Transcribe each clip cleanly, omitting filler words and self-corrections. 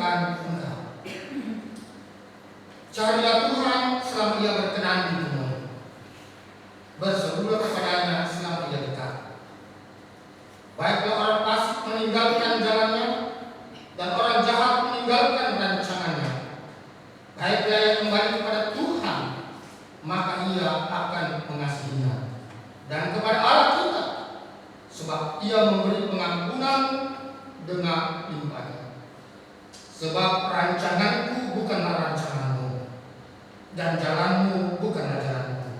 akan engkau. Carilah Tuhan selama Ia berkenan ditemui. Berserulah kepadanya selama Ia dekat. Baiklah orang fasik meninggalkan jalannya, dan orang jahat meninggalkan rancangannya. Baiklah yang kembali kepada Tuhan, maka Ia akan mengasihinya, dan kepada Allah kita, sebab Ia memberi pengampunan dengan limpahnya. Sebab rancanganku bukanlah rancanganmu, dan jalanmu bukanlah jalanku.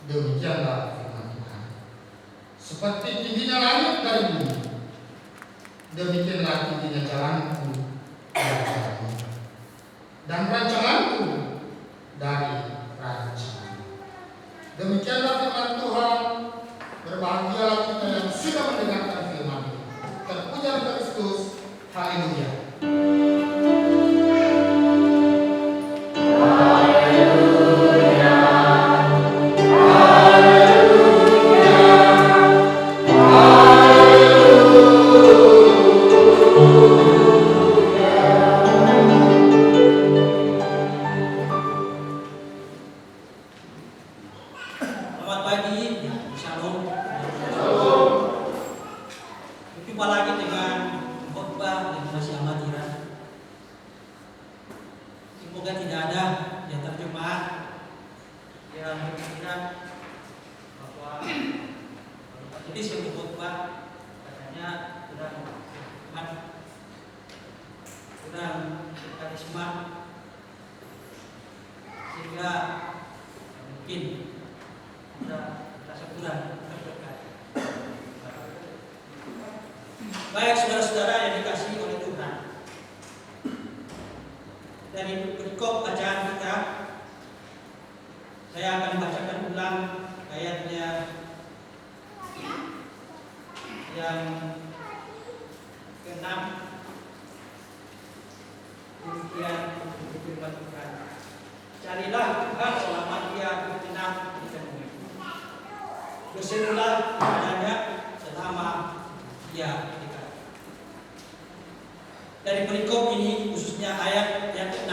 Demikianlah firman Tuhan. Seperti tingginya langit dari bumi, demikianlah tingginya jalanku dari jalanmu, dan rancanganku dari rancanganmu. Demikianlah firman Tuhan. Berbahagialah kita yang sudah mendengarkan firman ini. Terpuji Kristus. Haleluya. Baik saudara-saudara yang dikasihi oleh Tuhan, dari perikop bacaan kita, saya akan bacakan ulang ayatnya yang ke-6. Demikian firman Tuhan. Carilah Tuhan selama Ia berkenan ditemui. Berserulah kepadanya selama Ia dekat. Dari perikop ini, khususnya ayat yang ke-6,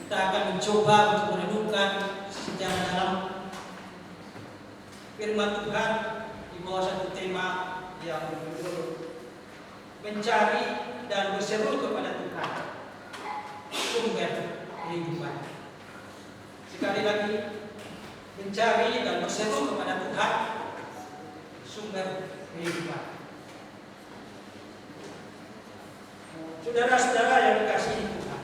kita akan mencoba untuk merenungkan secara dalam firman Tuhan di bawah satu tema yang berjudul mencari dan berseru kepada Tuhan, sumber kehidupan. Sekali lagi, mencari dan berseru kepada Tuhan, sumber kehidupan. Saudara-saudara yang dikasihi Tuhan,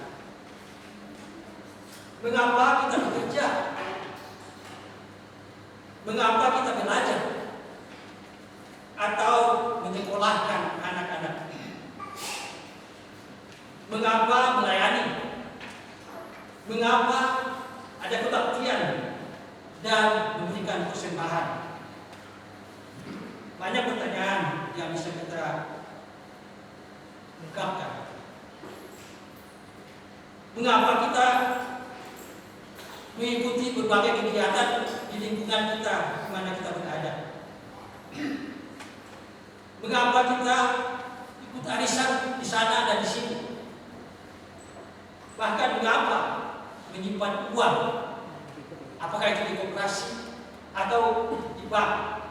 mengapa kita bekerja? Mengapa kita belajar? Atau menyekolahkan anak-anak? Mengapa melayani? Mengapa ada kebaktian dan memberikan persembahan? Banyak pertanyaan yang bisa kita ungkapkan. Mengapa kita mengikuti berbagai kegiatan di lingkungan kita di mana kita berada? Mengapa kita ikut arisan di sana dan di sini? Bahkan mengapa menyimpan uang? Apakah itu di koperasi atau di bank?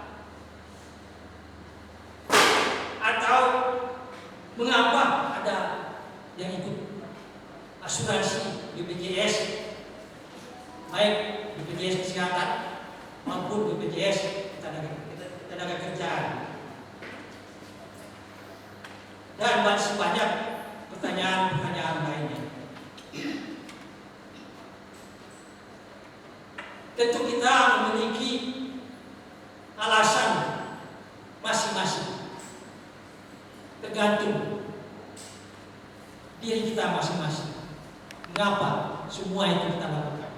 Atau mengapa ada yang ikut asuransi BPJS, baik BPJS kesehatan maupun BPJS tenaga kerjaan? Dan masih banyak pertanyaan-pertanyaan lainnya. Tentu kita memiliki alasan masing-masing, tergantung diri kita masing-masing. Mengapa semua itu kita lakukan?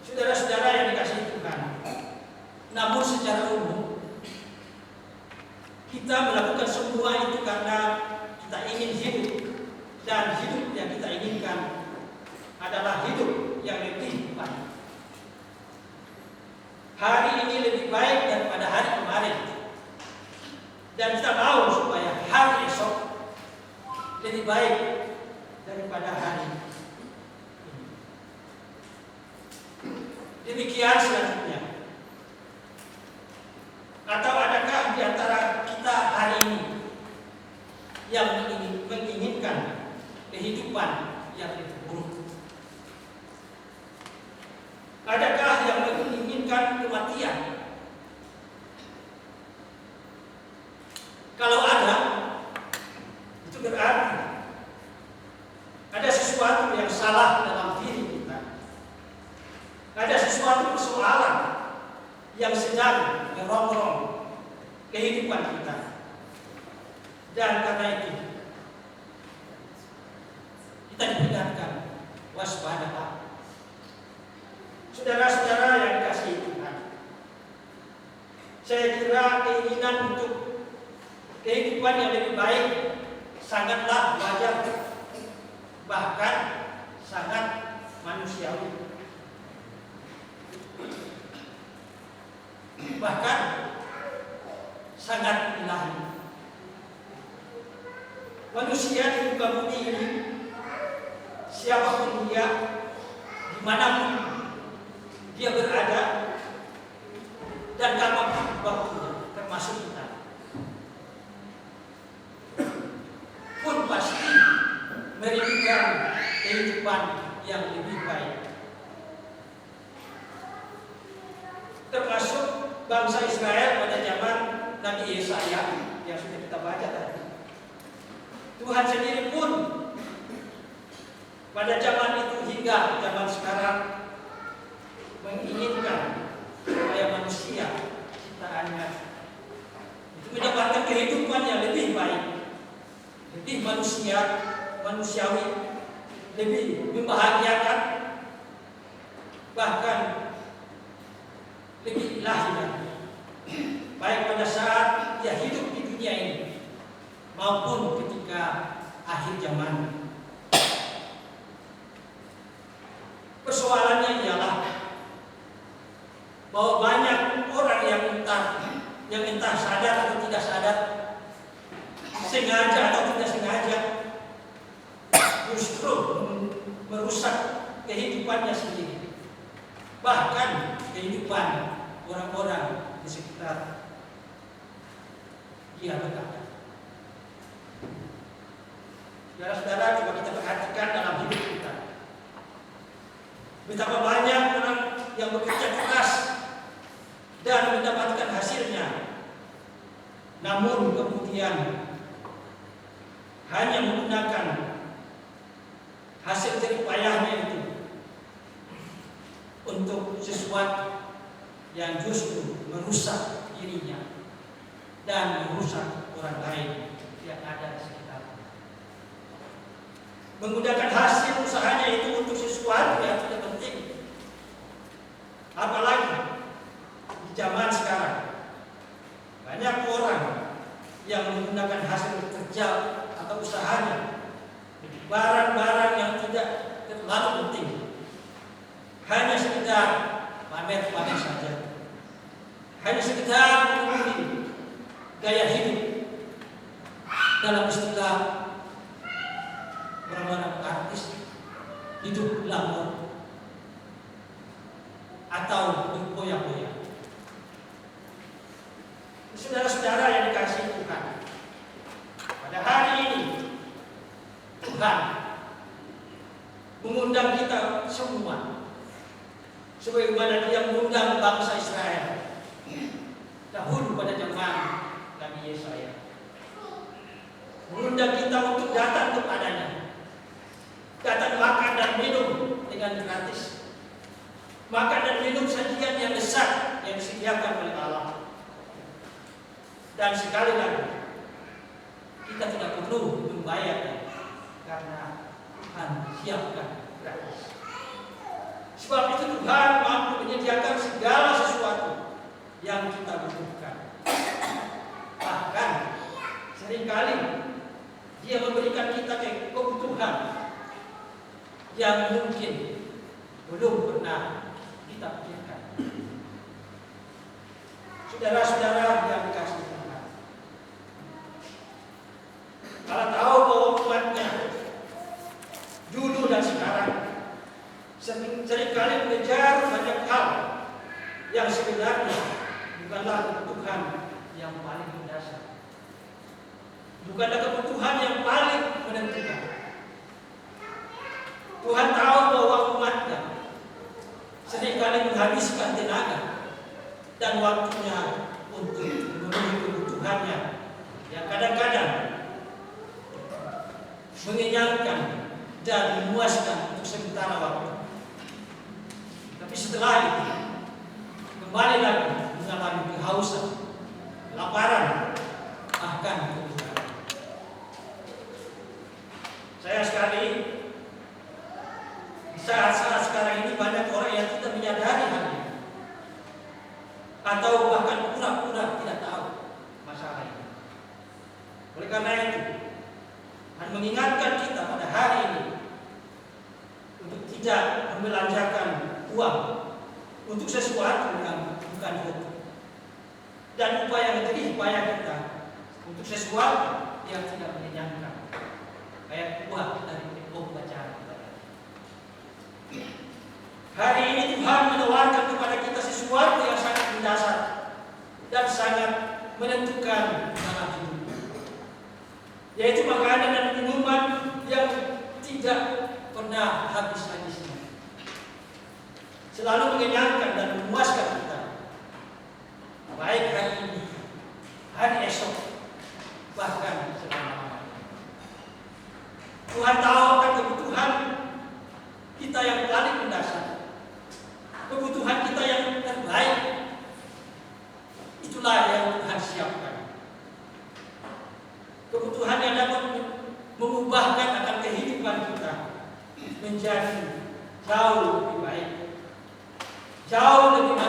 Saudara-saudara yang dikasihi Tuhan, namun secara umum kita melakukan semua itu karena kita ingin hidup, dan hidup yang kita inginkan adalah hidup yang lebih baik. Hari ini lebih baik daripada hari kemarin. Dan kita mau supaya hari esok lebih baik daripada hari ini. Demikian selanjutnya. Atau adakah di antara kita hari ini yang menginginkan kehidupan yang lebih buruk? Adakah yang menginginkan kematian? Kalau ada, itu berarti ada sesuatu yang salah dalam diri kita. Ada sesuatu persoalan yang sedang merongrong kehidupan kita. Dan karena itu kita diperingatkan waspada. Saudara-saudara yang dikasihi Tuhan, saya kira keinginan untuk kehidupan yang lebih baik sangatlah wajar, bahkan sangat manusiawi. Bahkan sangat ilahi. Manusia di muka bumi ini, siapapun dia, dimanapun dia berada, dan kapanpun waktunya, termasuk kita, pun pasti merindukan kehidupan yang lebih baik. Termasuk bangsa Israel pada zaman Nabi Yesaya yang sudah kita baca tadi. Tuhan sendiri pun pada zaman itu hingga zaman sekarang menginginkan supaya manusia ciptaannya itu mendapatkan kehidupan yang lebih baik, lebih manusiawi, lebih membahagiakan, bahkan lebih ilahi, baik pada saat dia hidup di dunia ini maupun ketika akhir zaman. Persoalannya ialah bahwa banyak orang yang entah sadar atau tidak sadar, sengaja atau tidak sengaja, justru merusak kehidupannya sendiri, bahkan kehidupan orang-orang di sekitar dia berada. Saudara-saudara, coba kita perhatikan dalam hidup kita. Betapa banyak orang yang bekerja keras dan mendapatkan hasilnya, namun kemudian hanya menggunakan hasil jerih payahnya itu untuk sesuatu yang justru merusak dirinya dan merusak orang lain yang ada di sekitar. Menggunakan hasil usahanya itu untuk sesuatu yang tidak penting. Apalagi di zaman sekarang, banyak orang yang menggunakan hasil kerja atau usahanya barang-barang yang tidak terlalu penting, hanya sekedar pamer-pamer saja, hanya sekedar memenuhi gaya hidup, dalam istilah orang-orang artis, hidup glamor atau berpoya-poya. Saudara-saudara yang dikasihi Tuhan, pada hari ini Tuhan mengundang kita semua sebagaimana Dia mengundang bangsa Israel dahulu pada zaman Nabi Yesaya, mengundang kita untuk datang kepadanya, datang makan dan minum dengan gratis, makan dan minum sajian yang besar yang disediakan oleh Allah. Dan sekali lagi kita tidak perlu membayar karena Tuhan siapkan gratis. Sebab itu Tuhan mampu menyediakan segala sesuatu yang kita butuhkan. Bahkan seringkali Dia memberikan kita kebutuhan yang mungkin belum pernah kita pikirkan. Saudara-saudara yang dikasihi Tuhan, kebutuhan yang paling mendasar. Bukanlah kebutuhan yang paling menentukan. Tuhan tahu bahwa umatnya seringkali menghabiskan tenaga dan waktunya untuk memenuhi kebutuhannya yang kadang-kadang mengenyangkan dan memuaskan untuk sementara waktu. Tapi setelah itu kembali lagi mengalami kehausan, kelaparan, bahkan kebutuhan. Saya sekali di saat-saat sekarang ini banyak orang yang tidak menyadari hal ini, atau bahkan pura-pura tidak tahu masalah ini. Oleh karena itu, dan mengingatkan kita pada hari ini untuk tidak membelanjakan uang untuk sesuatu yang bukan hobi, dan upaya kita untuk sesuatu yang tidak menyenangkan, kayak uang dari pembacaan. Hari ini Tuhan menawarkan kepada kita sesuatu yang sangat mendasar dan sangat menentukan dalam hidup, yaitu makanan dan minuman yang tidak pernah habis habisnya, selalu mengenyangkan dan memuaskan kita, baik hari ini, hari esok, bahkan selama-lamanya. Tuhan tahu akan kebutuhan kita yang paling mendasar, kebutuhan kita yang terbaik. Itulah yang Tuhan siapkan. Kebutuhan yang dapat mengubahkan akan kehidupan kita menjadi jauh lebih baik, jauh